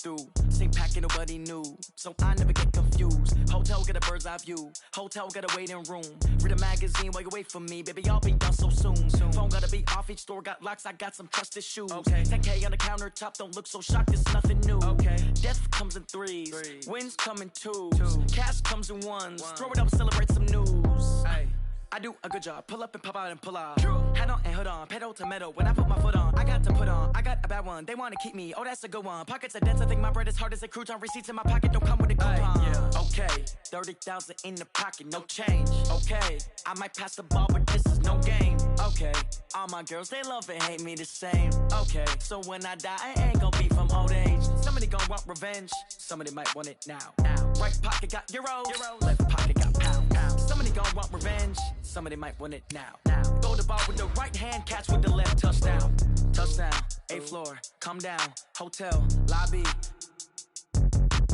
through. Same packet nobody knew, so I never get confused. Hotel get a bird's eye view. Hotel get a waiting room. Read a magazine while you wait for me, baby. I'll be done so soon. Phone gotta be off. Each store got locks. I got some trusted shoes. Okay. 10K on the countertop. Don't look so shocked. It's nothing new. Okay. Death comes in threes. Wins come in twos. Cash comes in ones. Throw it up, celebrate some news. Hey. I do a good job. Pull up and pop out and pull out. Hat on and hood on. Pedal to metal. When I put my foot on, I got to put on. I got a bad one. They want to keep me. Oh, that's a good one. Pockets are dense. I think my bread is hard as a crouton. Receipts in my pocket don't come with a coupon. Yeah. Okay. 30,000 in the pocket. No change. Okay. I might pass the ball, but this is no game. Okay. All my girls, they love and hate me the same. Okay. So when I die, I ain't gonna be from old age. Somebody gonna want revenge. Somebody might want it now. Right pocket got euros. Left pocket got pounds. Somebody gonna want revenge. Somebody might want it now. Throw the ball with the right hand, catch with the left. Touchdown. Touchdown. 8th floor. Come down. Hotel. Lobby.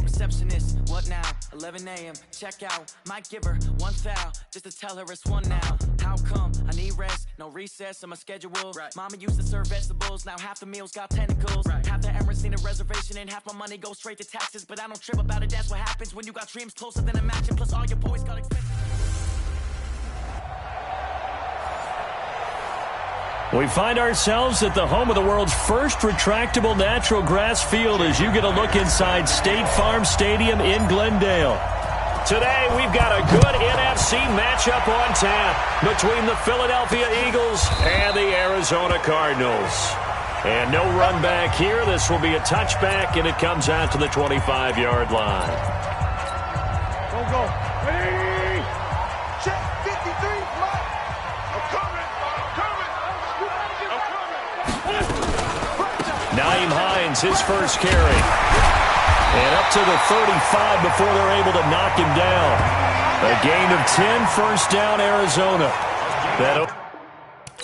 Receptionist. What now? 11 a.m. Check out. Might give her one foul just to tell her it's one now. How come? I need rest. No recess in my schedule. Right. Mama used to serve vegetables. Now half the meals got tentacles. Right. Half the Emirates need a reservation and half my money goes straight to taxes. But I don't trip about it. That's what happens when you got dreams closer than a match. And plus all your boys got expensive. We find ourselves at the home of the world's first retractable natural grass field as you get a look inside State Farm Stadium in Glendale. Today, we've got a good NFC matchup on tap between the Philadelphia Eagles and the Arizona Cardinals. And no run back here. This will be a touchback, and it comes out to the 25-yard line. Go. Ready? Check 53. I'm coming. Nyheim Hines, his first carry. And up to the 35 before they're able to knock him down. A gain of 10, first down, Arizona. That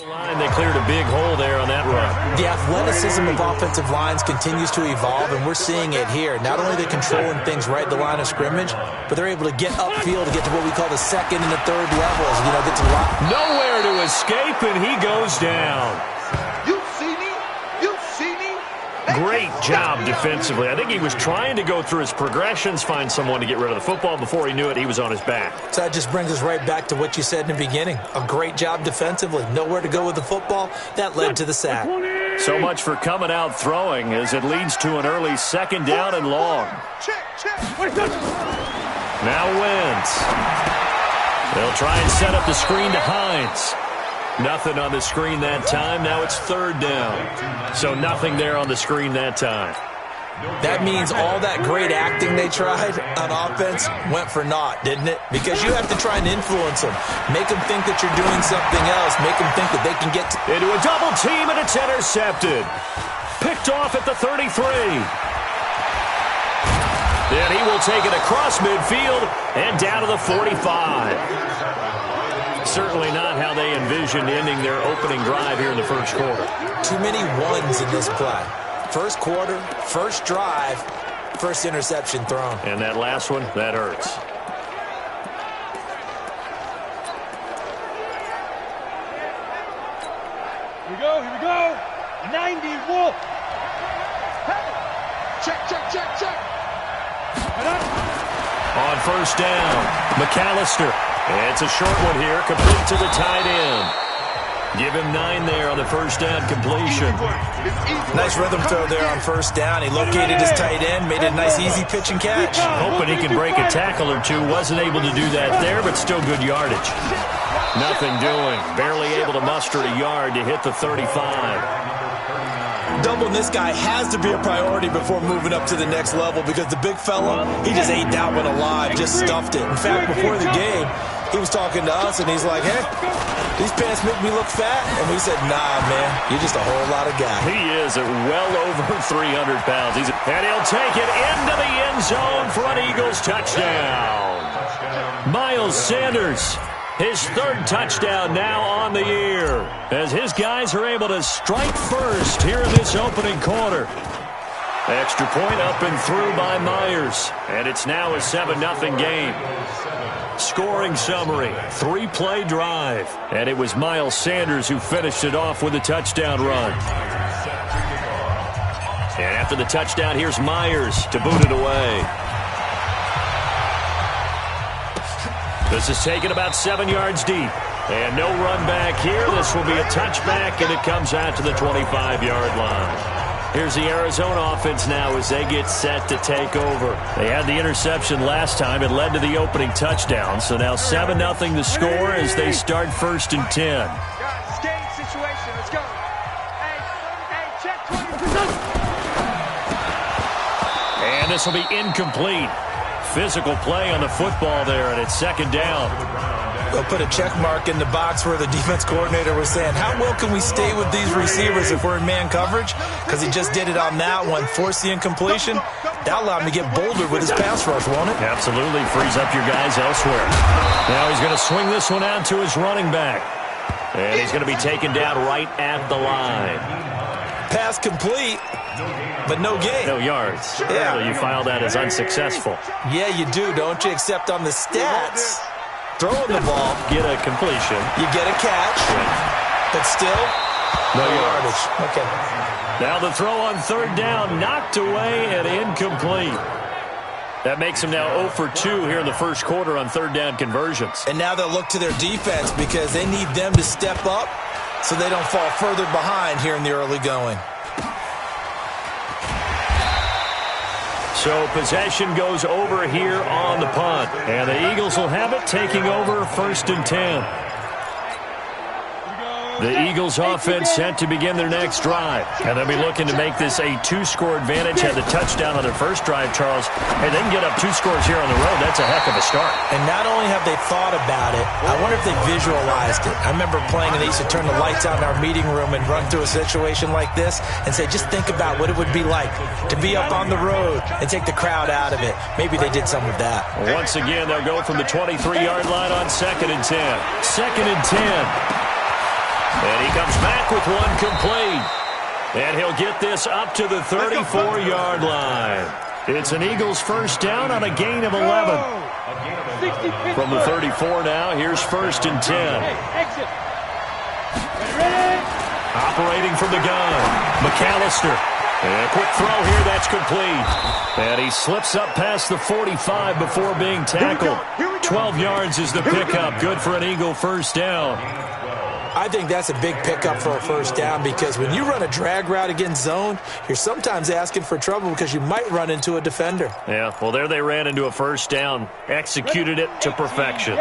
line, they cleared a big hole there on that run. The athleticism of offensive lines continues to evolve, and we're seeing it here. Not only are they controlling things right at the line of scrimmage, but they're able to get upfield to get to what we call the second and the third levels. Get to the line. Nowhere to escape, and he goes down. Great job defensively. I think he was trying to go through his progressions, find someone to get rid of the football. Before he knew it, he was on his back. So that just brings us right back to what you said in the beginning. A great job defensively. Nowhere to go with the football. That led to the sack. So much for coming out throwing as it leads to an early second down and long. Now Wentz. They'll try and set up the screen to Hines. Nothing on the screen that time. Now it's third down. So nothing there on the screen that time. That means all that great acting they tried on offense went for naught, didn't it? Because you have to try and influence them. Make them think that you're doing something else. Make them think that they can get into a double team, and it's intercepted. Picked off at the 33. Then he will take it across midfield and down to the 45. Certainly not how they envisioned ending their opening drive here in the first quarter. Too many ones in this play. First quarter, first drive, first interception thrown. And that last one, that hurts. Here we go. 90 Wolf. Hey. Check. On first down, McAllister. It's a short one here, complete to the tight end. Give him 9 there on the first down completion. Nice rhythm throw there on first down. He located his tight end, made it a nice easy pitch and catch. Hoping he can break a tackle or two. Wasn't able to do that there, but still good yardage. Nothing doing. Barely able to muster a yard to hit the 35. Doubling this guy has to be a priority before moving up to the next level because the big fella, he just ate that one alive, just stuffed it. In fact, before the game, he was talking to us, and he's like, hey, these pants make me look fat. And we said, nah, man, you're just a whole lot of guy. He is at well over 300 pounds. And he'll take it into the end zone for an Eagles touchdown. Miles Sanders. His third touchdown now on the year as his guys are able to strike first here in this opening quarter. Extra point up and through by Myers, and it's now a 7-0 game. Scoring summary, 3-play drive, and it was Miles Sanders who finished it off with a touchdown run. And after the touchdown, here's Myers to boot it away. This is taken about 7 yards deep. And no run back here. This will be a touchback, and it comes out to the 25-yard line. Here's the Arizona offense now as they get set to take over. They had the interception last time. It led to the opening touchdown. So now 7-0 the score as they start 1st and 10. Guys, game situation. Let's go. Hey, check 20. And this will be incomplete. Physical play on the football there, and it's 2nd down. They'll put a check mark in the box where the defense coordinator was saying, how well can we stay with these receivers if we're in man coverage? Because he just did it on that one, forced the incompletion. That allowed him to get bolder with his pass rush, won't it? Absolutely. Frees up your guys elsewhere. Now he's going to swing this one out to his running back. And he's going to be taken down right at the line. Pass complete, but no gain. No yards. Yeah. So you file that as unsuccessful. Yeah, you do, don't you? Except on the stats. Throwing the ball. Get a completion. You get a catch, but still no yardage. Okay. Now the throw on 3rd down, knocked away and incomplete. That makes them now 0 for 2 here in the first quarter on 3rd down conversions. And now they'll look to their defense because they need them to step up so they don't fall further behind here in the early going. So possession goes over here on the punt. And the Eagles will have it, taking over 1st and 10. The Eagles offense set to begin their next drive. And they'll be looking to make this a 2-score advantage. Had the touchdown on their first drive, Charles. Hey, they can get up 2 scores here on the road. That's a heck of a start. And not only have they thought about it, I wonder if they visualized it. I remember playing and they used to turn the lights out in our meeting room and run through a situation like this and say, just think about what it would be like to be up on the road and take the crowd out of it. Maybe they did some of that. Once again, they'll go from the 23-yard line on 2nd and 10. 2nd and 10. And he comes back with one complete. And he'll get this up to the 34-yard line. It's an Eagles first down on a gain of 11. From the 34 now, here's 1st and 10. Exit. Ready? Operating from the gun, McAllister. And a quick throw here, that's complete. And he slips up past the 45 before being tackled. 12 yards is the pickup. Good for an Eagle first down. I think that's a big pickup for a first down because when you run a drag route against zone, you're sometimes asking for trouble because you might run into a defender. Yeah, well, there they ran into a first down, executed it to perfection.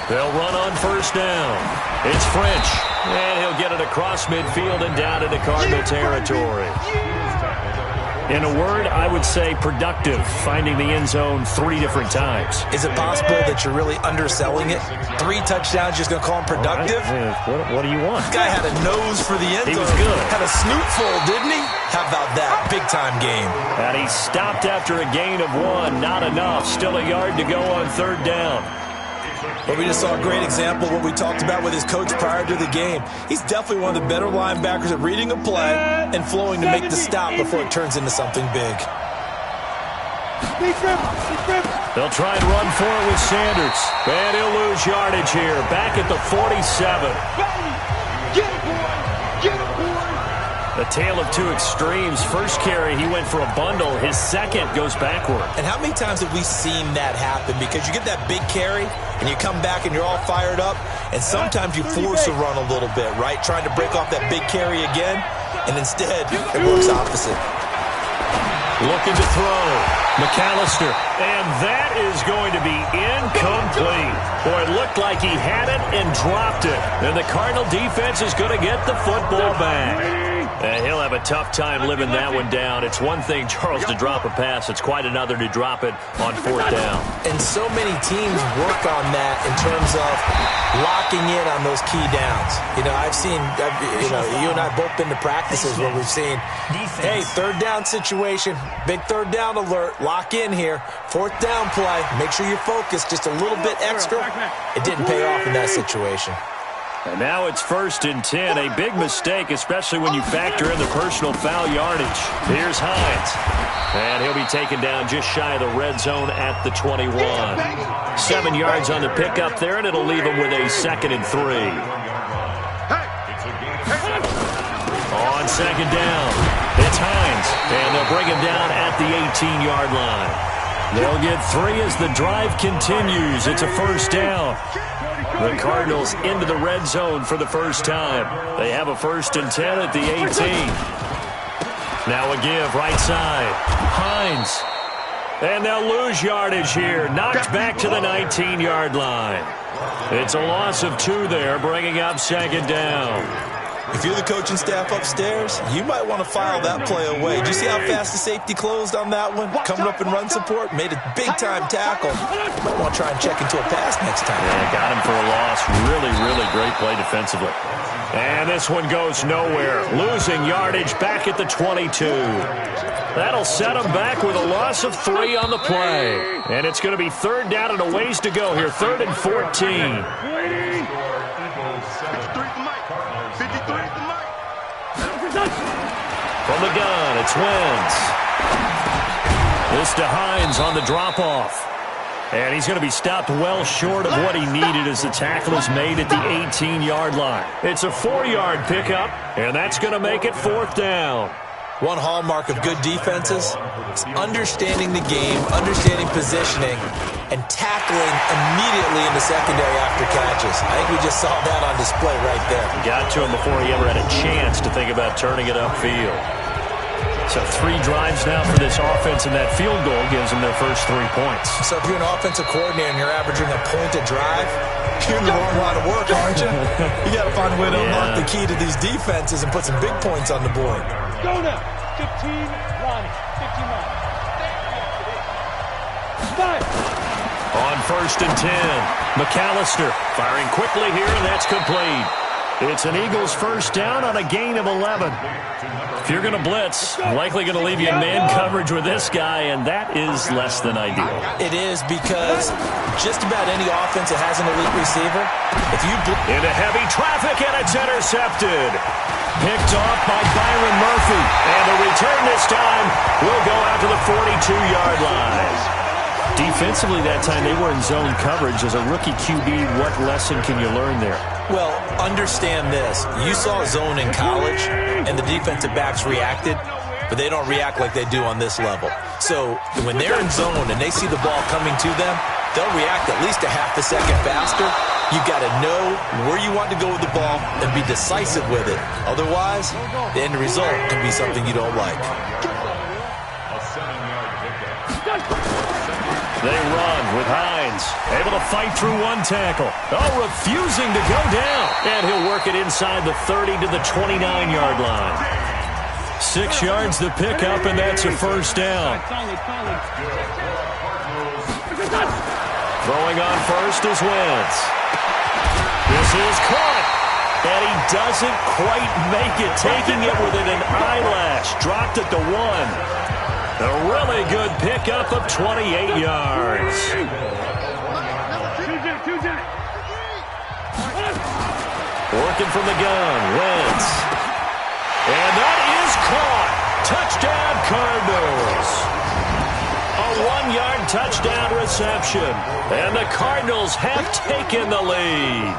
They'll run on first down. It's French, and he'll get it across midfield and down into Cardinal territory. In a word, I would say productive, finding the end zone 3 different times. Is it possible that you're really underselling it? 3 touchdowns, just going to call him productive? What do you want? This guy had a nose for the end zone. He was good. Had a snoot full, didn't he? How about that? Big-time game. And he stopped after a gain of 1. Not enough. Still a yard to go on 3rd down. But we just saw a great example of what we talked about with his coach prior to the game. He's definitely one of the better linebackers at reading a play and flowing to make the stop before it turns into something big. They'll try and run for it with Sanders. And he'll lose yardage here. Back at the 47. Get it, boy! Get it, boy! The tale of 2 extremes. First carry, he went for a bundle. His second goes backward. And how many times have we seen that happen? Because you get that big carry, and you come back and you're all fired up, and sometimes you force a run a little bit, right? Trying to break off that big carry again, and instead it works opposite. Looking to throw. McAllister. And that is going to be incomplete. Boy, it looked like he had it and dropped it. And the Cardinal defense is going to get the football back. And he'll have a tough time living that one down. It's one thing, Charles, to drop a pass. It's quite another to drop it on 4th down. And so many teams work on that in terms of locking in on those key downs. You know, you and I have both been to practices where we've seen, hey, 3rd down situation, big 3rd down alert, lock in here, 4th down play, make sure you're focused just a little bit extra. It didn't pay off in that situation. And now it's 1st and 10. A big mistake, especially when you factor in the personal foul yardage. Here's Hines. And he'll be taken down just shy of the red zone at the 21. 7 yards on the pickup there, and it'll leave him with a 2nd and 3. on second down. It's Hines, and they'll bring him down at the 18-yard line. They'll get 3 as the drive continues. It's a first down. The Cardinals into the red zone for the first time. They have a 1st and 10 at the 18. Now a give right side. Hines. And they'll lose yardage here. Knocked back to the 19-yard line. It's a loss of 2 there, bringing up second down. If you're the coaching staff upstairs, you might want to file that play away. Did you see how fast the safety closed on that one? Coming up in run support, made a big-time tackle. Might want to try and check into a pass next time. Yeah, got him for a loss. Really, really great play defensively. And this one goes nowhere. Losing yardage back at the 22. That'll set him back with a loss of 3 on the play. And it's going to be 3rd down and a ways to go here. 3rd and 14. From the gun, it's Wentz. This to Hines on the drop-off. And he's going to be stopped well short of what he needed as the tackle is made at the 18-yard line. It's a 4-yard pickup, and that's going to make it 4th down. One hallmark of good defenses is understanding the game, understanding positioning, and tackling immediately in the secondary after catches. I think we just saw that on display right there. Got to him before he ever had a chance to think about turning it upfield. So 3 drives now for this offense, and that field goal gives them their first 3 points. So if you're an offensive coordinator and you're averaging a point a drive, you're in the wrong line of work, aren't you? You got to find a way to unlock the key to these defenses and put some big points on the board. Go now. 15, Ronnie. 15 Ronnie. On 1st and 10, McAllister firing quickly here, and that's complete. It's an Eagles first down on a gain of 11. If you're going to blitz, likely going to leave you in man coverage with this guy, and that is less than ideal. It is because just about any offense that has an elite receiver, if you into heavy traffic, and it's intercepted. Picked off by Byron Murphy, and the return this time will go out to the 42-yard line. Defensively that time, they were in zone coverage. As a rookie QB, what lesson can you learn there? Well, understand this. You saw zone in college, and the defensive backs reacted, but they don't react like they do on this level. So when they're in zone and they see the ball coming to them, they'll react at least a half a second faster. You've got to know where you want to go with the ball and be decisive with it. Otherwise, the end result can be something you don't like. They run with Hines, able to fight through one tackle. Oh, refusing to go down. And he'll work it inside the 30 to the 29-yard line. 6 yards to pick up, and that's a first down. Throwing on first is Wentz. This is caught. And he doesn't quite make it, taking it within an eyelash. Dropped it to 1. A really good pickup of 28 yards. Working from the gun, Wentz. And that is caught. Touchdown, Cardinals. A 1-yard touchdown reception. And the Cardinals have taken the lead.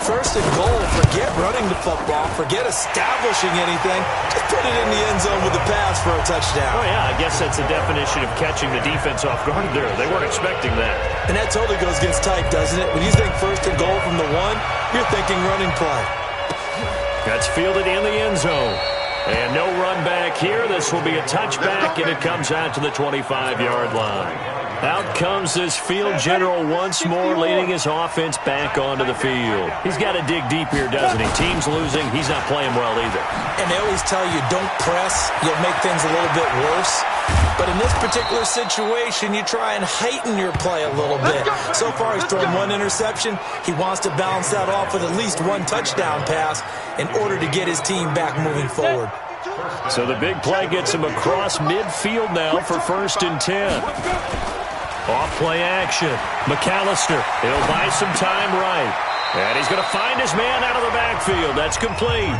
1st and goal, forget running the football, forget establishing anything. Just put it in the end zone with the pass for a touchdown. Oh, yeah, I guess that's the definition of catching the defense off guard there. They weren't expecting that. And that totally goes against type, doesn't it? When you think 1st and goal from the 1, you're thinking running play. That's fielded in the end zone. And no run back here. This will be a touchback, and it comes out to the 25-yard line. Out comes this field general once more, leading his offense back onto the field. He's got to dig deep here, doesn't he? Team's losing. He's not playing well either. And they always tell you, don't press. You'll make things a little bit worse. But in this particular situation, you try and heighten your play a little bit. So far, he's thrown 1 interception. He wants to balance that off with at least 1 touchdown pass in order to get his team back moving forward. So the big play gets him across midfield now for 1st and 10. Off-play action. McAllister, he'll buy some time right. And he's going to find his man out of the backfield. That's complete.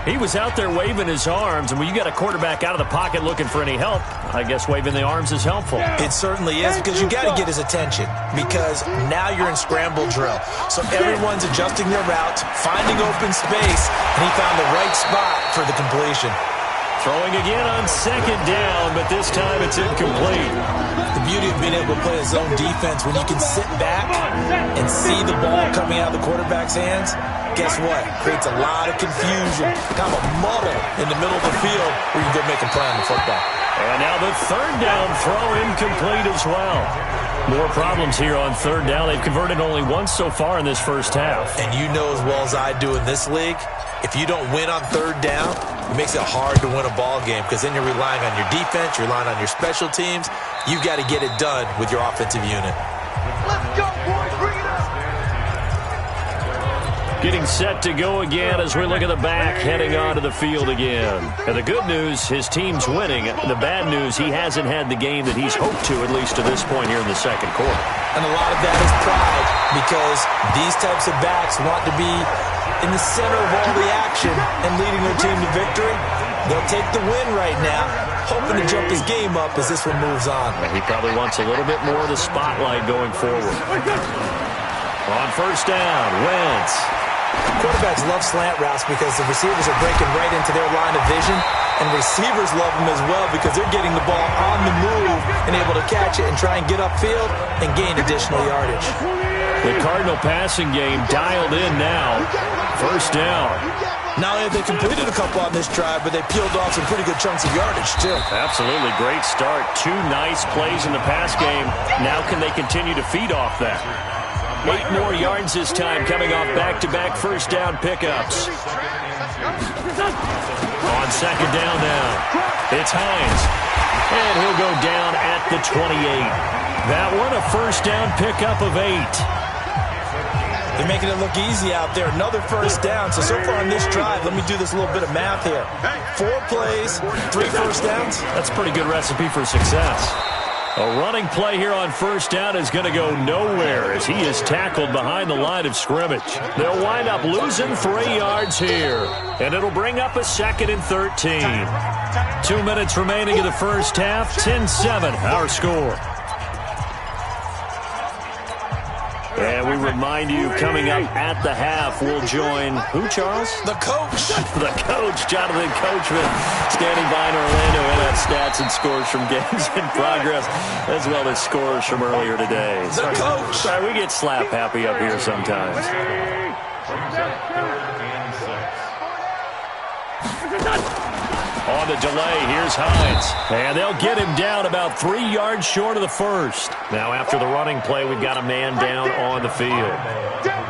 He was out there waving his arms, and when you got a quarterback out of the pocket looking for any help, I guess waving the arms is helpful. It certainly is, because you got to get his attention, because now you're in scramble drill. So everyone's adjusting their routes, finding open space, and he found the right spot for the completion. Throwing again on second down, but this time it's incomplete. The beauty of being able to play a zone defense, when you can sit back and see the ball coming out of the quarterback's hands, guess what? Creates a lot of confusion, kind of a muddle in the middle of the field where you can go make a play on the football. And now the third down throw incomplete as well. More problems here on third down. They've converted only once so far in this first half. And you know as well as I do in this league, if you don't win on third down, it makes it hard to win a ball game, because then you're relying on your defense, you're relying on your special teams. You've got to get it done with your offensive unit. Let's go, boys. Bring it up. Getting set to go again as we look at the back, heading onto the field again. And the good news, his team's winning. The bad news, he hasn't had the game that he's hoped to, at least to this point here in the second quarter. And a lot of that is pride, because these types of backs want to be in the center of all the action and leading their team to victory. They'll take the win right now, hoping to jump his game up as this one moves on. He probably wants a little bit more of the spotlight going forward. On first down, Wentz. Quarterbacks love slant routes because the receivers are breaking right into their line of vision, and receivers love them as well because they're getting the ball on the move and able to catch it and try and get upfield and gain additional yardage. The Cardinal passing game dialed in now. First down. Not only have they completed a couple on this drive, but they peeled off some pretty good chunks of yardage, too. Absolutely. Great start. 2 nice plays in the pass game. Now can they continue to feed off that? 8 more yards this time, coming off back-to-back first down pickups. On second down now, it's Hines. And he'll go down at the 28. That one, a first down pickup of 8. They're making it look easy out there. Another first down. So far on this drive, let me do this little bit of math here. 4 plays, 3 first downs. That's a pretty good recipe for success. A running play here on first down is going to go nowhere as he is tackled behind the line of scrimmage. They'll wind up losing 3 yards here, and it'll bring up a second and 13. 2 minutes remaining in the first half, 10-7 our score. And we remind you, coming up at the half, we'll join who, Charles? The coach. The coach, Jonathan Coachman, standing by in Orlando. He'll have stats and scores from games in progress, as well as scores from earlier today. The coach. Sorry, we get slap happy up here sometimes. On the delay, here's Hines. And they'll get him down about 3 yards short of the first. Now after the running play, we've got a man down on the field.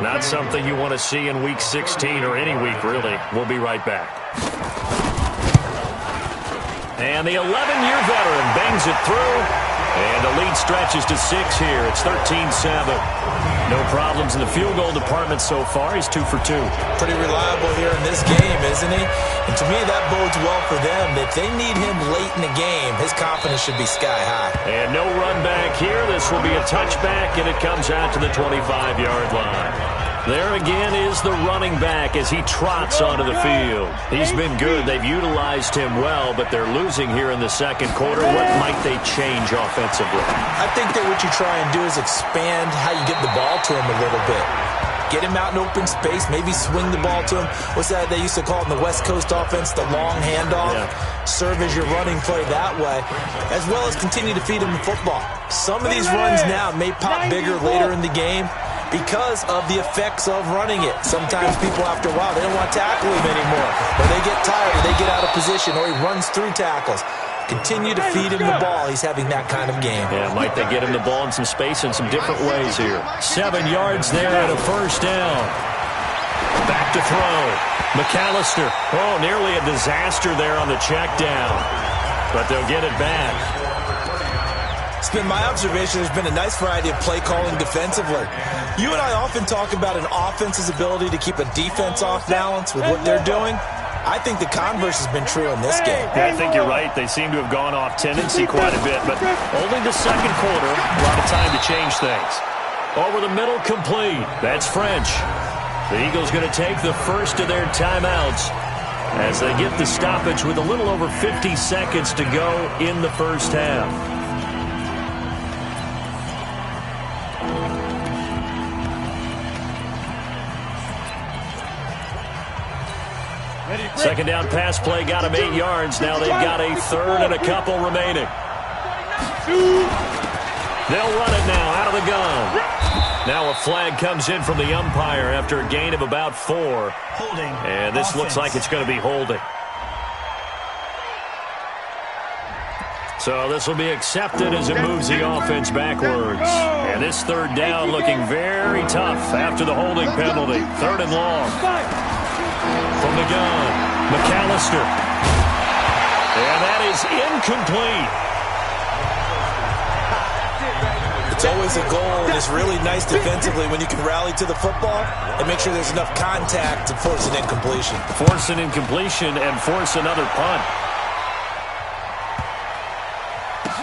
Not something you want to see in Week 16 or any week, really. We'll be right back. And the 11-year veteran bangs it through. And the lead stretches to 6 here. It's 13-7. No problems in the field goal department so far. He's 2 for 2. Pretty reliable here in this game, isn't he? And to me, that bodes well for them. If they need him late in the game, his confidence should be sky high. And no run back here. This will be a touchback, and it comes out to the 25-yard line. There again is the running back as he trots onto the field. He's been good. They've utilized him well, but they're losing here in the second quarter. What might they change offensively? I think that what you try and do is expand how you get the ball to him a little bit. Get him out in open space, maybe swing the ball to him. What's that they used to call it in the West Coast offense, the long handoff? Yeah. Serve as your running play that way, as well as continue to feed him the football. Some of these runs now may pop bigger later in the game because of the effects of running it. Sometimes people, after a while, they don't want to tackle him anymore. Or they get tired, or they get out of position, or he runs through tackles. Continue to feed him the ball. He's having that kind of game. Yeah, might they get him the ball in some space in some different ways here. 7 yards there and a first down. Back to throw. McAllister. Oh, nearly a disaster there on the check down. But they'll get it back. It's been my observation there's been a nice variety of play calling defensively. You and I often talk about an offense's ability to keep a defense off balance with what they're doing. I think the converse has been true in this game. Yeah, I think you're right. They seem to have gone off tendency quite a bit, but only the second quarter, a lot of time to change things. Over the middle, complete. That's French. The Eagles going to take the first of their timeouts. as they get the stoppage with a little over 50 seconds to go in the first half. Second down pass play got him 8 yards. Now they've got a third and a couple remaining. They'll run it now out of the gun. Now a flag comes in from the umpire after a gain of about 4. Holding. And this looks like it's going to be holding. So this will be accepted as it moves the offense backwards. And this third down looking very tough after the holding penalty. Third and long. From the gun, McAllister. And that is incomplete. It's always a goal, and it's really nice defensively when you can rally to the football and make sure there's enough contact to force an incompletion. Force an incompletion and force another punt.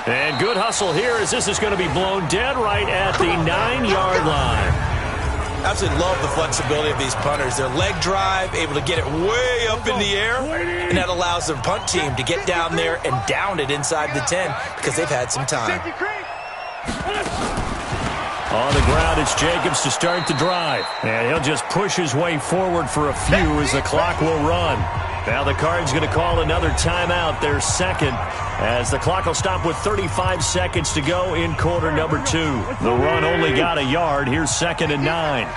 And good hustle here as this is going to be blown dead right at the 9-yard line. Absolutely love the flexibility of these punters. Their leg drive, able to get it way up in the air, and that allows their punt team to get down there and down it inside the 10 because they've had some time. On the ground, it's Jacobs to start the drive. And he'll just push his way forward for a few as the clock will run. Now the Cards going to call another timeout, their second, as the clock will stop with 35 seconds to go in quarter number 2. The run only got a yard. Here's 2nd and 9.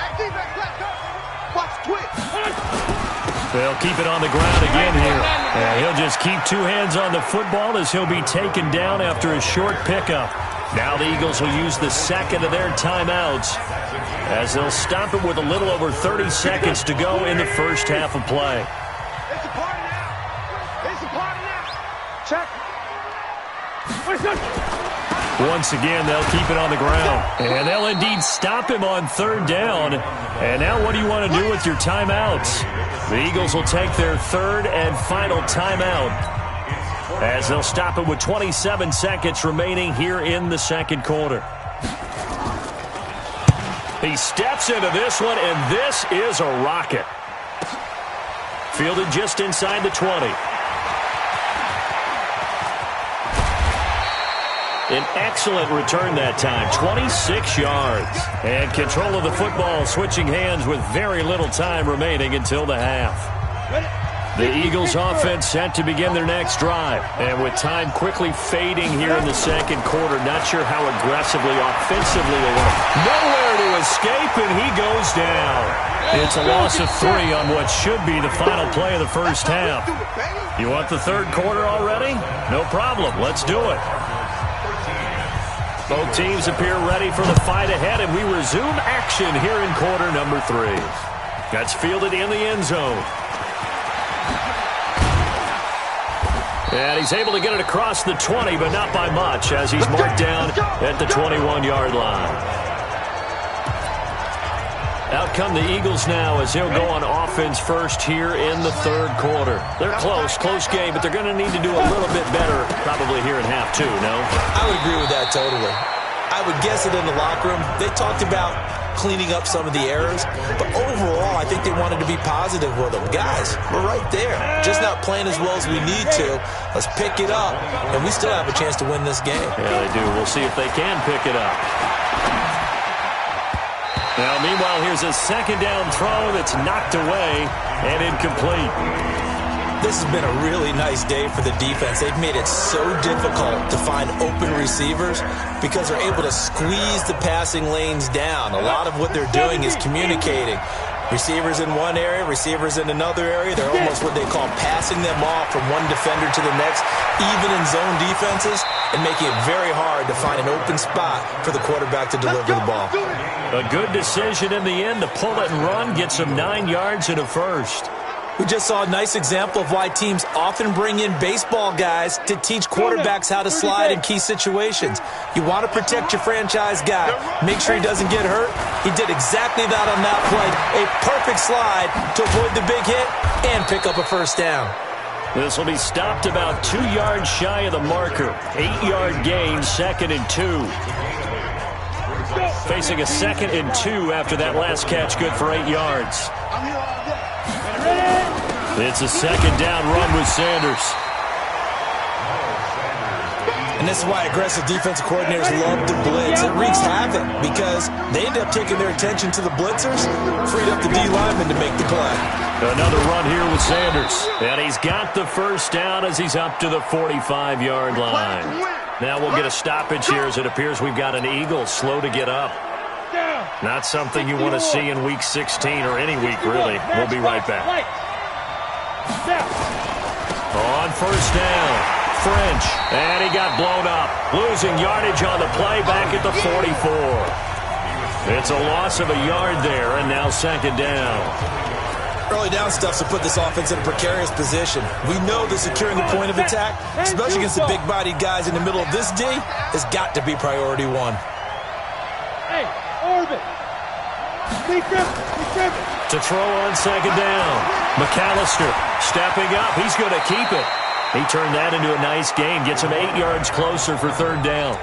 They'll keep it on the ground again here. And he'll just keep 2 hands on the football as he'll be taken down after a short pickup. Now the Eagles will use the second of their timeouts as they'll stop it with a little over 30 seconds to go in the first half of play. It's a party now. It's a party now. Check. Once again, they'll keep it on the ground. And they'll indeed stop him on third down. And now what do you want to do with your timeouts? The Eagles will take their third and final timeout as they'll stop it with 27 seconds remaining here in the second quarter. He steps into this one, and this is a rocket. Fielded just inside the 20. An excellent return that time, 26 yards. And control of the football switching hands with very little time remaining until the half. The Eagles offense set to begin their next drive. And with time quickly fading here in the second quarter, not sure how aggressively, offensively they want. Nowhere to escape, and he goes down. It's a loss of 3 on what should be the final play of the first half. You want the third quarter already? No problem. Let's do it. Both teams appear ready for the fight ahead, and we resume action here in quarter number 3. That's fielded in the end zone. And he's able to get it across the 20, but not by much, as he's marked down at the 21-yard line. Out come the Eagles now as he'll go on offense first here in the third quarter. They're close game, but they're going to need to do a little bit better probably here in half 2, no? I would agree with that totally. I would guess that in the locker room, they talked about cleaning up some of the errors, but overall, I think they wanted to be positive with them. Guys, we're right there. Just not playing as well as we need to. Let's pick it up, and we still have a chance to win this game. Yeah, they do. We'll see if they can pick it up. Now, meanwhile, here's a second down throw that's knocked away and incomplete. This has been a really nice day for the defense. They've made it so difficult to find open receivers because they're able to squeeze the passing lanes down. A lot of what they're doing is communicating. Receivers in one area, receivers in another area. They're almost what they call passing them off from one defender to the next, even in zone defenses, and making it very hard to find an open spot for the quarterback to deliver the ball. A good decision in the end to pull it and run, get some 9 yards and a first. We just saw a nice example of why teams often bring in baseball guys to teach quarterbacks how to slide in key situations. You want to protect your franchise guy. Make sure he doesn't get hurt. He did exactly that on that play. A perfect slide to avoid the big hit and pick up a first down. This will be stopped about 2 yards shy of the marker. 8-yard gain, 2nd and 2. Facing a 2nd and 2 after that last catch, good for 8 yards. It's a second down run with Sanders. And this is why aggressive defensive coordinators love to blitz. It wreaks havoc because they end up taking their attention to the blitzers, freed up the D lineman to make the play. Another run here with Sanders. And he's got the first down as he's up to the 45-yard line. Now we'll get a stoppage here as it appears we've got an Eagle slow to get up. Not something you want to see in Week 16 or any week, really. We'll be right back. On first down. French, and he got blown up. Losing yardage on the play back at the 44. It's a loss of a yard there, and now second down. Early down stuff to put this offense in a precarious position. We know that securing the point of attack, especially against the big-bodied guys in the middle of this D, has got to be priority one. Hey, Orbit. To throw on second down. McAllister stepping up. He's going to keep it. He turned that into a nice gain. Gets him 8 yards closer for third down.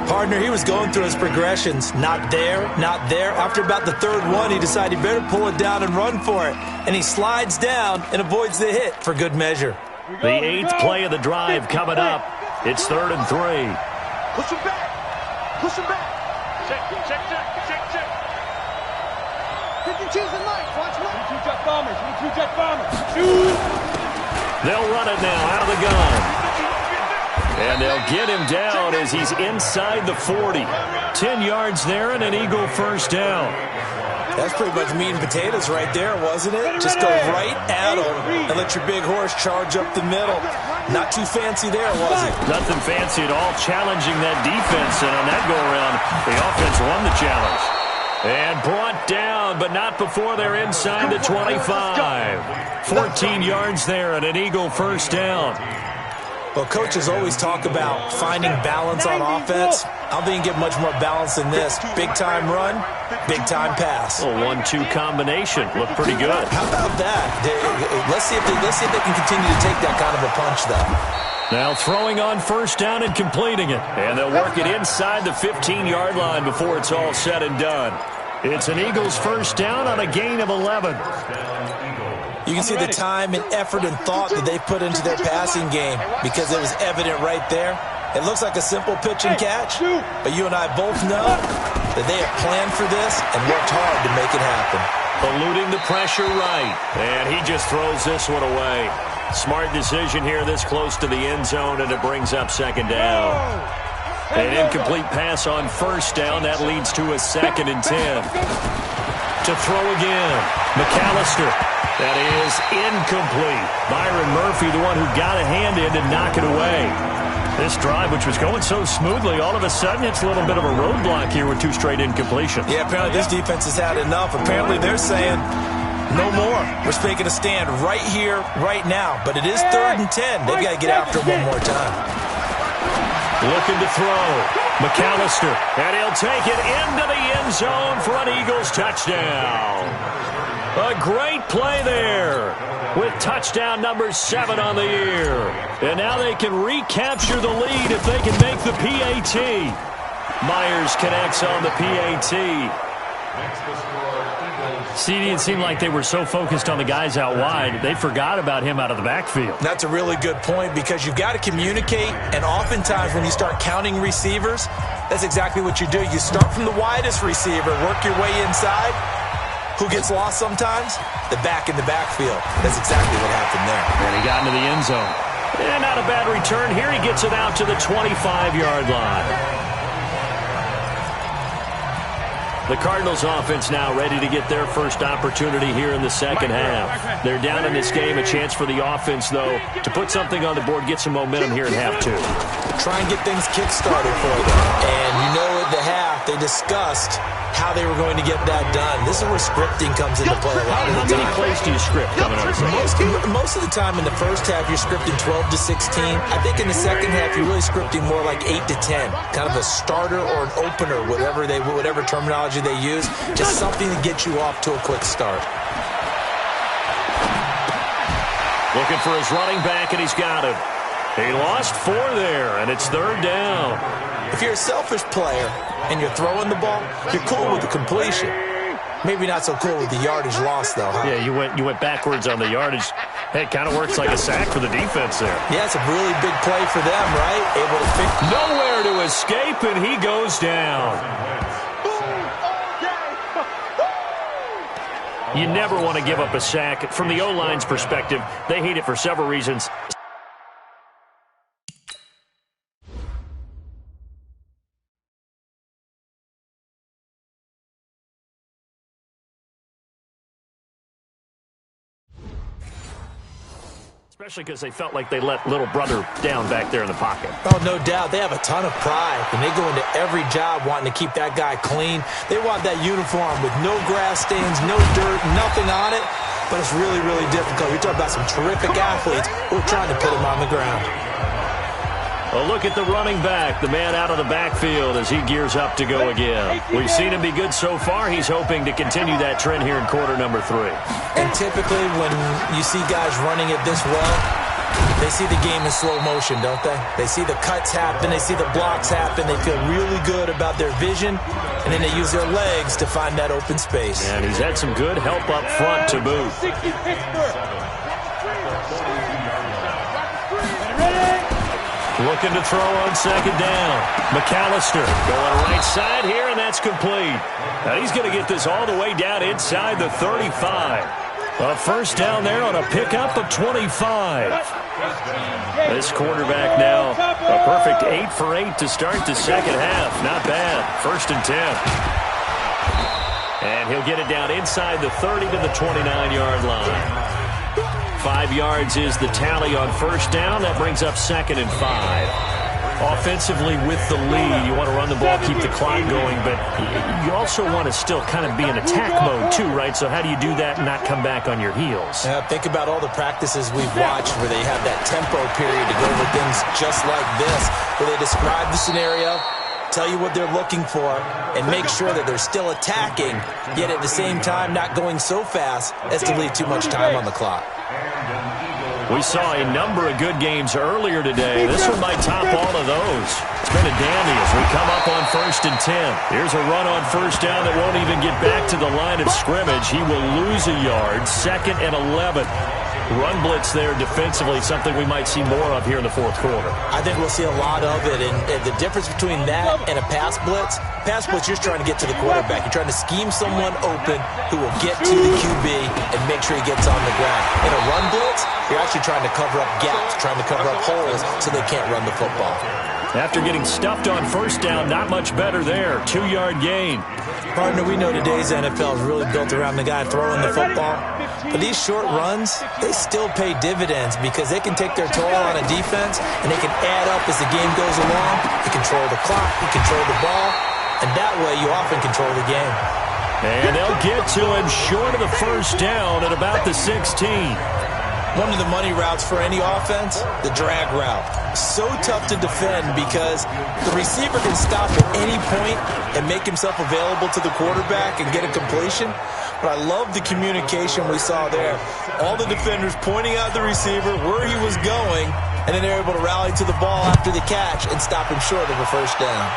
Partner, he was going through his progressions. Not there, not there. After about the third one, he decided he better pull it down and run for it. And he slides down and avoids the hit for good measure. The 8th play of the drive coming up. It's 3rd and 3. Push him back. Push him back. Check. Pick and choose the knife. Watch me. 2 jet bombers. Shoot. They'll run it now out of the gun. And they'll get him down as he's inside the 40. 10 yards there and an Eagle first down. That's pretty much meat and potatoes right there, wasn't it? Just go right at him and let your big horse charge up the middle. Not too fancy there, was it? Nothing fancy at all, challenging that defense. And on that go-around, the offense won the challenge. And brought down, but not before they're inside the 25. 14 yards there and an Eagle first down. Well, coaches always talk about finding balance on offense. I don't think you get much more balance than this. Big-time run, big-time pass. A 1-2 combination. Looked pretty good. How about that? Let's see if they can continue to take that kind of a punch, though. Now throwing on first down and completing it. And they'll work it inside the 15-yard line before it's all said and done. It's an Eagles first down on a gain of 11. You can see the time and effort and thought that they put into their passing game because it was evident right there. It looks like a simple pitch and catch, but you and I both know that they have planned for this and worked hard to make it happen. Eluding the pressure right, and he just throws this one away. Smart decision here this close to the end zone, and it brings up second down. An incomplete pass on first down. That leads to a 2nd and 10. To throw again. McAllister. That is incomplete. Byron Murphy, the one who got a hand in to knock it away. This drive, which was going so smoothly, all of a sudden it's a little bit of a roadblock here with 2 straight incompletions. Yeah, apparently this defense has had enough. Apparently they're saying, no more. We're making a stand right here, right now. But it is 3rd and 10. They've got to get after it one more time. Looking to throw. McAllister. And he'll take it into the end zone for an Eagles touchdown. A great play there with touchdown number 7 on the year. And now they can recapture the lead if they can make the PAT. Myers connects on the PAT. CD, it seemed like they were so focused on the guys out wide, they forgot about him out of the backfield. That's a really good point because you've got to communicate, and oftentimes when you start counting receivers, that's exactly what you do. You start from the widest receiver, work your way inside. Who gets lost sometimes? The back in the backfield. That's exactly what happened there. And he got into the end zone. And not a bad return here. He gets it out to the 25-yard line. The Cardinals offense now ready to get their first opportunity here in the second half. They're down in this game. A chance for the offense, though, to put something on the board, get some momentum here in half 2. Try and get things kick-started for them. And you know at the half, they discussed how they were going to get that done. This is where scripting comes into play a lot of the time. How many plays do you script coming out of the second? Most of the time in the first half, you're scripting 12 to 16. I think in the second half, you're really scripting more like 8 to 10. Kind of a starter or an opener, whatever terminology they use. Just something to get you off to a quick start. Looking for his running back, and he's got him. He lost 4 there, and it's 3rd down. If you're a selfish player and you're throwing the ball, you're cool with the completion. Maybe not so cool with the yardage loss, though, huh? Yeah, you went backwards on the yardage. It kind of works like a sack for the defense there. Yeah, it's a really big play for them, right? Able to pick. Nowhere to escape, and he goes down. You never want to give up a sack. From the O-line's perspective, they hate it for several reasons. Especially because they felt like they let little brother down back there in the pocket. Oh, no doubt. They have a ton of pride, and they go into every job wanting to keep that guy clean. They want that uniform with no grass stains, no dirt, nothing on it. But it's really, really difficult. You're talking about some terrific athletes who are trying to put him on the ground. A look at the running back, the man out of the backfield as he gears up to go again. We've seen him be good so far. He's hoping to continue that trend here in quarter number 3. And typically when you see guys running it this well, they see the game in slow motion, don't they? They see the cuts happen. They see the blocks happen. They feel really good about their vision, and then they use their legs to find that open space. And he's had some good help up front to boot. Looking to throw on second down. McAllister going right side here, and that's complete. Now he's going to get this all the way down inside the 35. A first down there on a pickup of 25. This quarterback now a perfect 8 for 8 to start the second half. Not bad. 1st and 10. And he'll get it down inside the 30 to the 29-yard line. 5 yards is the tally on first down. That brings up 2nd and 5. Offensively with the lead, you want to run the ball, keep the clock going, but you also want to still kind of be in attack mode too, right? So how do you do that and not come back on your heels? Yeah, think about all the practices we've watched where they have that tempo period to go over things just like this, where they describe the scenario, tell you what they're looking for, and make sure that they're still attacking, yet at the same time not going so fast as to leave too much time on the clock. We saw a number of good games earlier today. This one might top all of those. It's been a dandy as we come up on 1st and 10. Here's a run on first down that won't even get back to the line of scrimmage. He will lose a yard. 2nd and 11. Run blitz there defensively, something we might see more of here in the 4th quarter. I think we'll see a lot of it, and the difference between that and a pass blitz, you're trying to get to the quarterback. You're trying to scheme someone open who will get to the QB and make sure he gets on the ground. In a run blitz, you're actually trying to cover up gaps, trying to cover up holes so they can't run the football. After getting stuffed on first down, not much better there. 2-yard gain. Partner, we know today's NFL is really built around the guy throwing the football. But these short runs, they still pay dividends because they can take their toll on a defense and they can add up as the game goes along. You control the clock, you control the ball, and that way you often control the game. And they'll get to him short of the first down at about the 16. One of the money routes for any offense, the drag route. So tough to defend because the receiver can stop at any point and make himself available to the quarterback and get a completion. But I love the communication we saw there. All the defenders pointing out the receiver, where he was going, and then they're able to rally to the ball after the catch and stop him short of a first down.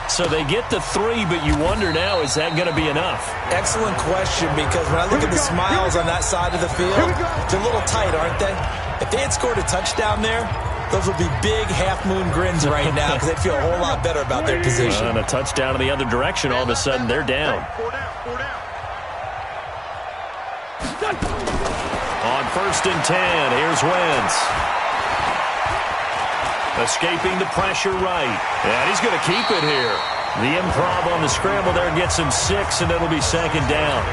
So they get the 3, but you wonder now, is that going to be enough? Excellent question, because when I look at the smiles on that side of the field, they're a little tight, aren't they? If they had scored a touchdown there, those would be big half-moon grins right now because they feel a whole lot better about their position. And a touchdown in the other direction, all of a sudden they're down. On 1st and 10, here's Wentz. Escaping the pressure right. And he's going to keep it here. The improv on the scramble there gets him 6, and it'll be 2nd down.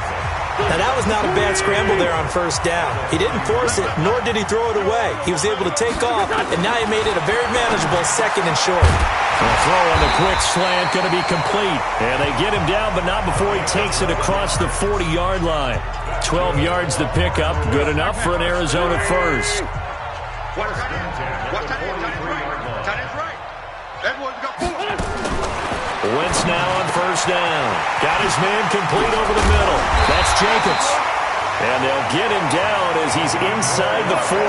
Now, that was not a bad scramble there on first down. He didn't force it, nor did he throw it away. He was able to take off, and now he made it a very manageable 2nd and short. The throw on the quick slant going to be complete. And they get him down, but not before he takes it across the 40-yard line. 12 yards to pick up. Good enough for an Arizona first. Wentz now on first down. Got his man complete over the middle. That's Jacobs. And they'll get him down as he's inside the 40.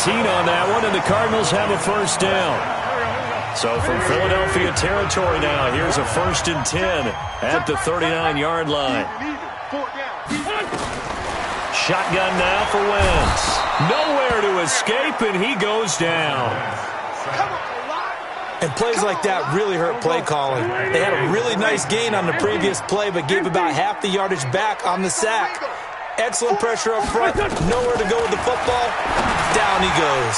18 on that one, and the Cardinals have a first down. So from Philadelphia territory now, here's a 1st and 10 at the 39-yard line. shotgun now for Wentz. Nowhere to escape, and he goes down. And plays like that really hurt play calling. They had a really nice gain on the previous play, but gave about half the yardage back on the sack. Excellent pressure up front. Nowhere to go with the football. Down he goes.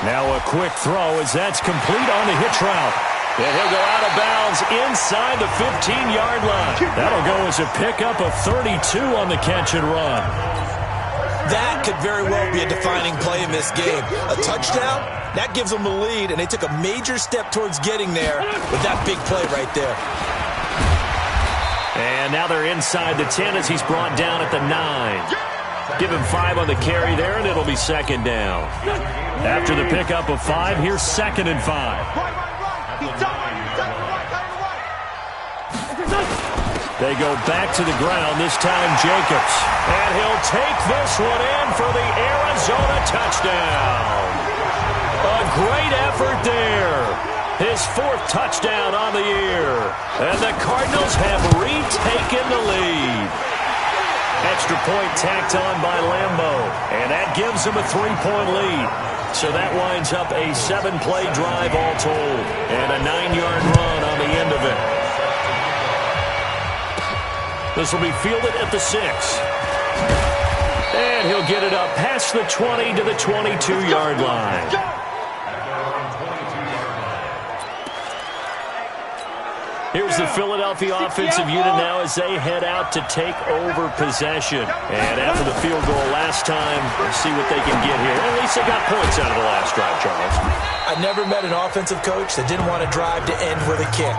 Now a quick throw as that's complete on the hitch route. And he'll go out of bounds inside the 15-yard line. That'll go as a pickup of 32 on the catch and run. That could very well be a defining play in this game. A touchdown, that gives them the lead, and they took a major step towards getting there with that big play right there. And now they're inside the 10 as he's brought down at the 9. Give him 5 on the carry there, and it'll be second down. After the pickup of 5, here's 2nd and 5. They go back to the ground, this time Jacobs. And he'll take this one in for the Arizona touchdown. A great effort there. His 4th touchdown on the year. And the Cardinals have retaken the lead. Extra point tacked on by Lambeau. And that gives them a 3-point lead. So that winds up a 7-play drive all told. And a 9-yard run on the end of it. This will be fielded at the 6. And he'll get it up past the 20 to the 22-yard line. Here's the Philadelphia offensive unit now as they head out to take over possession. And after the field goal last time, we'll see what they can get here. At least they got points out of the last drive, Charles. I never met an offensive coach that didn't want to drive to end with a kick.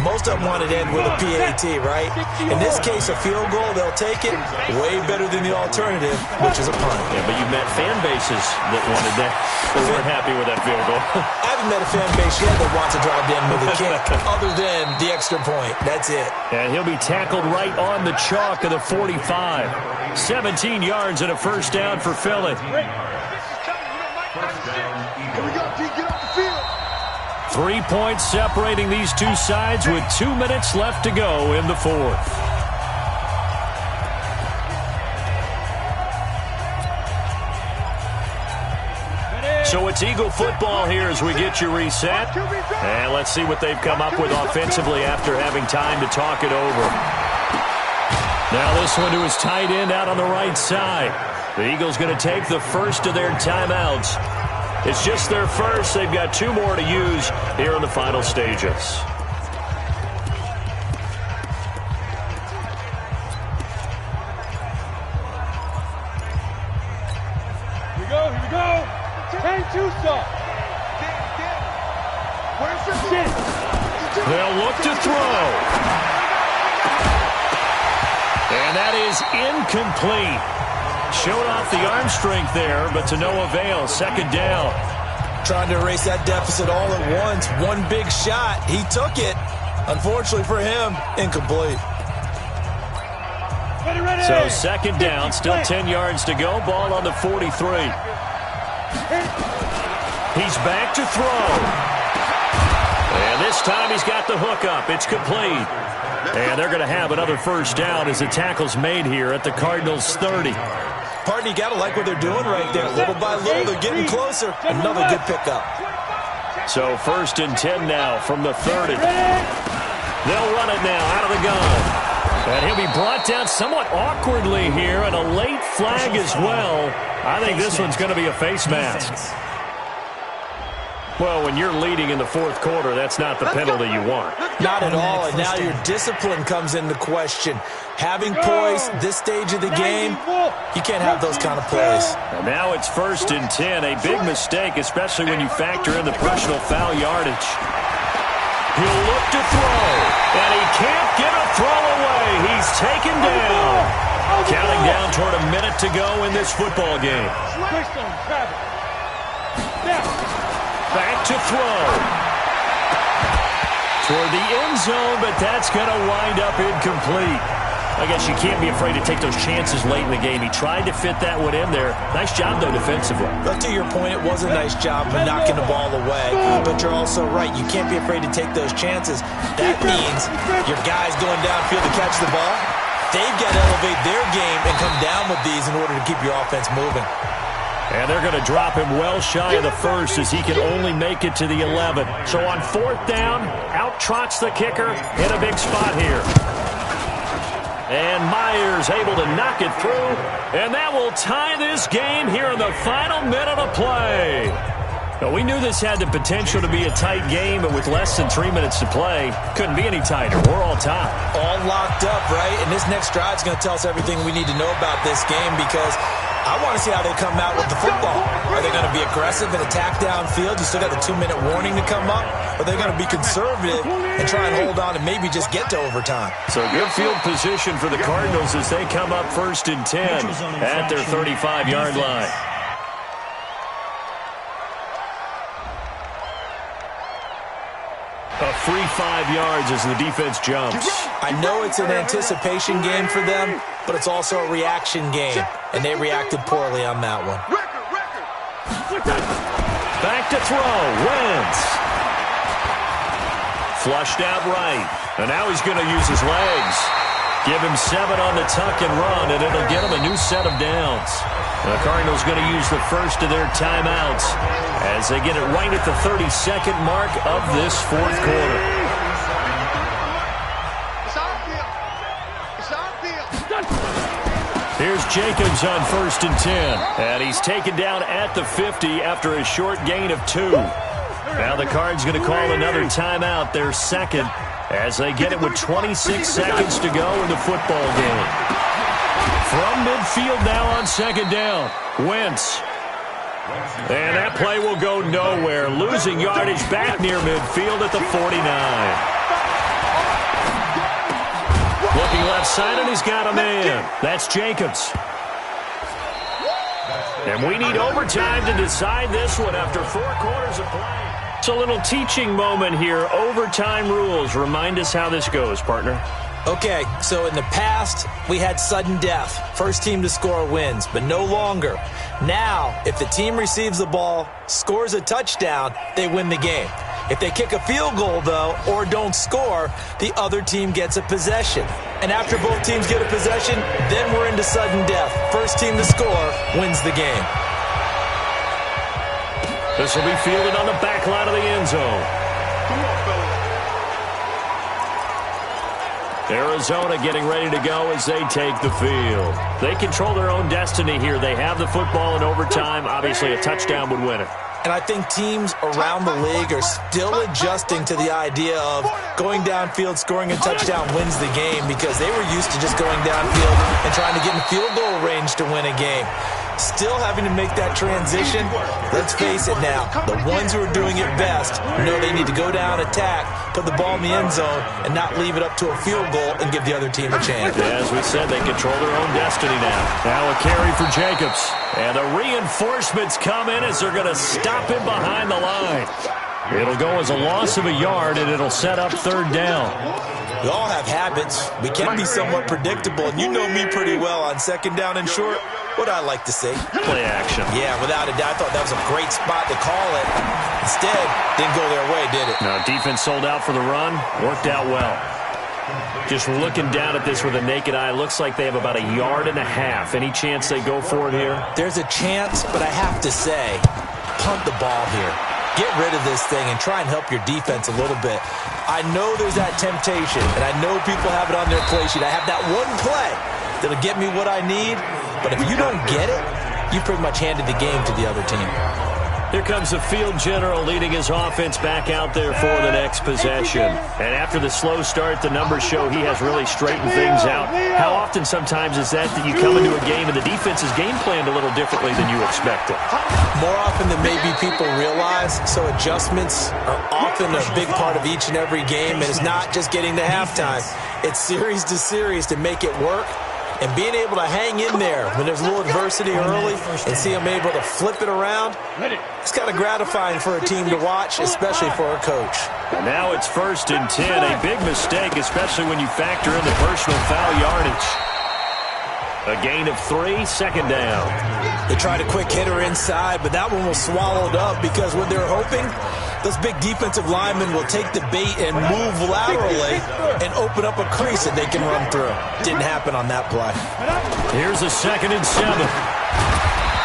Most of them wanted to end with a PAT, right? In this case, a field goal, they'll take it. Way better than the alternative, which is a punt. Yeah, but you met fan bases that wanted that. They weren't happy with that field goal. I haven't met a fan base yet that wants to drive to end with a kick, other than the extra point. That's it. And he'll be tackled right on the chalk of the 45. 17 yards and a first down for Philly. 3 points separating these two sides with 2 minutes left to go in the 4th. So it's Eagle football here as we get you reset. And let's see what they've come up with offensively after having time to talk it over. Now this one to his tight end out on the right side. The Eagles going to take the first of their timeouts. It's just their first. They've got 2 more to use here in the final stages. Here we go. Change Tucson. Where's the shit? They'll look to throw. And that is incomplete. Showed off the arm strength there, but to no avail. Second down. Trying to erase that deficit all at once. One big shot. He took it. Unfortunately for him, incomplete. Ready. So second down, still 10 yards to go. Ball on the 43. He's back to throw. And this time he's got the hook up. It's complete. And they're going to have another first down as the tackle's made here at the Cardinals' 30. Pardon, you got to like what they're doing right there. Little by little, they're getting closer. Another good pickup. So first and 10 now from the 30. They'll run it now out of the gun. And he'll be brought down somewhat awkwardly here, and a late flag as well. I think this one's going to be a face mask. Well, when you're leading in the 4th quarter, that's not the penalty you want. Not at all, and now your discipline comes into question. Having poise this stage of the game, you can't have those kind of plays. And now it's first and 10, a big mistake, especially when you factor in the personal foul yardage. He'll look to throw, and he can't get a throw away. He's taken down. Counting down toward a minute to go in this football game. Back to throw. Toward the end zone, but that's going to wind up incomplete. I guess you can't be afraid to take those chances late in the game. He tried to fit that one in there. Nice job, though, defensively. But to your point, it was a nice job of knocking the ball away. But you're also right. You can't be afraid to take those chances. That means your guy's going downfield to catch the ball. They've got to elevate their game and come down with these in order to keep your offense moving. And they're going to drop him well shy of the first as he can only make it to the 11. So on 4th down, out trots the kicker in a big spot here. And Myers able to knock it through. And that will tie this game here in the final minute of play. Now, we knew this had the potential to be a tight game, but with less than 3 minutes to play, couldn't be any tighter. We're all tied. All locked up, right? And this next drive is going to tell us everything we need to know about this game because I want to see how they come out with the football. Are they going to be aggressive and attack downfield? You still got the 2-minute warning to come up? Or are they going to be conservative and try and hold on and maybe just get to overtime? So good field position for the Cardinals as they come up 1st and 10 at their 35-yard line. A free 5 yards as the defense jumps. I know it's an anticipation game for them, but it's also a reaction game, and they reacted poorly on that one. Back to throw. Wentz. Flushed out right. And now he's going to use his legs. Give him 7 on the tuck and run, and it'll get him a new set of downs. The Cardinals going to use the first of their timeouts as they get it right at the 32nd mark of this 4th quarter. Here's Jacobs on 1st and 10. And he's taken down at the 50 after a short gain of 2. Now the Cards going to call another timeout, their second, as they get it with 26 seconds to go in the football game. From midfield now on 2nd down, Wentz. And that play will go nowhere, losing yardage back near midfield at the 49. Looking left side, and he's got a man. That's Jacobs. And we need overtime to decide this one after 4 quarters of play. It's a little teaching moment here. Overtime rules. Remind us how this goes, partner. Okay, so in the past, we had sudden death. First team to score wins, but no longer. Now, if the team receives the ball, scores a touchdown, they win the game. If they kick a field goal, though, or don't score, the other team gets a possession. And after both teams get a possession, then we're into sudden death. First team to score wins the game. This will be fielded on the back line of the end zone. Come on, fellas. Arizona getting ready to go as they take the field. They control their own destiny here. They have the football in overtime. Obviously, a touchdown would win it. And I think teams around the league are still adjusting to the idea of going downfield, scoring a touchdown wins the game because they were used to just going downfield and trying to get in field goal range to win a game. Still having to make that transition. Let's face it now, the ones who are doing it best know they need to go down, attack, put the ball in the end zone, and not leave it up to a field goal and give the other team a chance. Yeah, as we said, they control their own destiny now. Now a carry for Jacobs. And the reinforcements come in as they're going to stop him behind the line. It'll go as a loss of a yard, and it'll set up 3rd down. We all have habits. We can be somewhat predictable, and you know me pretty well on 2nd down and short. What I like to say. Play action. Yeah, without a doubt. I thought that was a great spot to call it. Instead, didn't go their way, did it? No, defense sold out for the run. Worked out well. Just looking down at this with a naked eye, looks like they have about 1.5 yards. Any chance they go for it here? There's a chance, but I have to say, punt the ball here. Get rid of this thing and try and help your defense a little bit. I know there's that temptation, and I know people have it on their play sheet. I have that one play that'll get me what I need, but if you don't get it, you pretty much handed the game to the other team. Here comes the field general leading his offense back out there for the next possession. And after the slow start, the numbers show he has really straightened things out. How often sometimes is that you come into a game and the defense is game planned a little differently than you expected? More often than maybe people realize, so adjustments are often a big part of each and every game, and it's not just getting to halftime. It's series to series to make it work. And being able to hang in there when there's a little adversity early and see them able to flip it around, it's kind of gratifying for a team to watch, especially for a coach. And now it's 1st and 10, a big mistake, especially when you factor in the personal foul yardage. A gain of 3, second down. They tried a quick hitter inside, but that one was swallowed up because what they're hoping, those big defensive linemen will take the bait and move laterally and open up a crease that they can run through. Didn't happen on that play. Here's a 2nd and 7.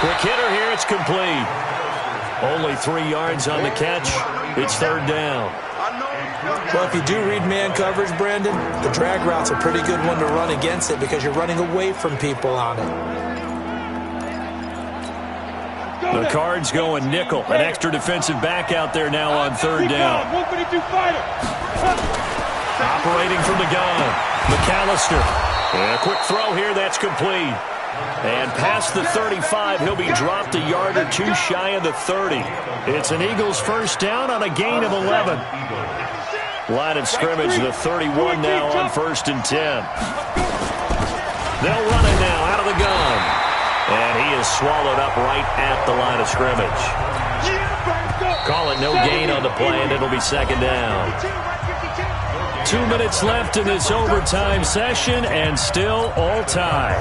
Quick hitter here, it's complete. Only 3 yards on the catch. It's 3rd down. Well, if you do read man coverage, Brandon, the drag route's a pretty good one to run against it because you're running away from people on it. The Cards going nickel. An extra defensive back out there now on 3rd down. Operating from the gun. McAllister. And a quick throw here, that's complete. And past the 35, he'll be dropped a yard or 2 shy of the 30. It's an Eagles 1st down on a gain of 11. Line of scrimmage, the 31 now on 1st and 10. They'll run it now out of the gun. And he is swallowed up right at the line of scrimmage. Call it no gain on the play, and it'll be 2nd down. 2 minutes left in this overtime session, and still all tied.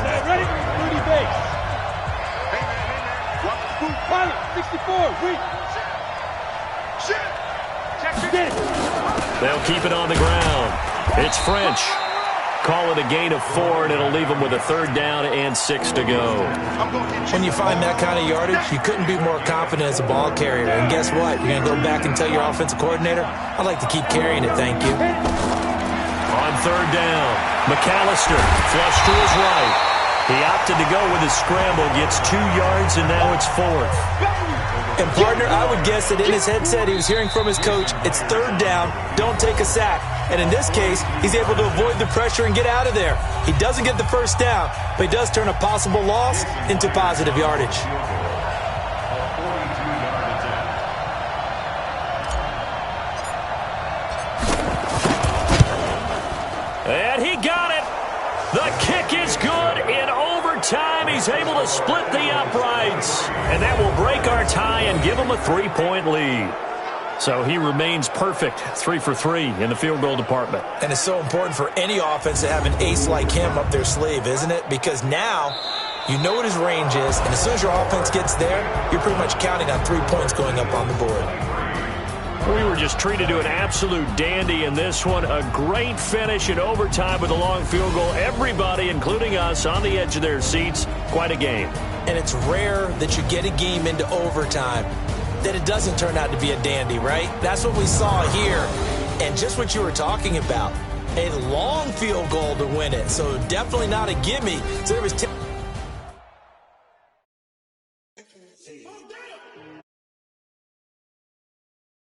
They'll keep it on the ground. It's French. Call it a gain of 4, and it'll leave them with a 3rd down and 6 to go. When you find that kind of yardage, you couldn't be more confident as a ball carrier. And guess what? You're going to go back and tell your offensive coordinator, I'd like to keep carrying it, thank you. On 3rd down, McAllister flush to his right. He opted to go with a scramble, gets 2 yards, and now it's 4th. And, partner, I would guess that in his headset he was hearing from his coach, it's 3rd down, don't take a sack. And in this case, he's able to avoid the pressure and get out of there. He doesn't get the 1st down, but he does turn a possible loss into positive yardage. And he got it. The kick is good in overtime. He's able to split the uprights. And that will break our tie and give him a 3-point lead. So he remains perfect, 3 for 3 in the field goal department. And it's so important for any offense to have an ace like him up their sleeve, isn't it? Because now you know what his range is, and as soon as your offense gets there, you're pretty much counting on 3 points going up on the board. We were just treated to an absolute dandy in this one. A great finish in overtime with a long field goal. Everybody, including us, on the edge of their seats. Quite a game. And it's rare that you get a game into overtime that it doesn't turn out to be a dandy, right? That's what we saw here. And just what you were talking about, a long field goal to win it. So definitely not a gimme. So there was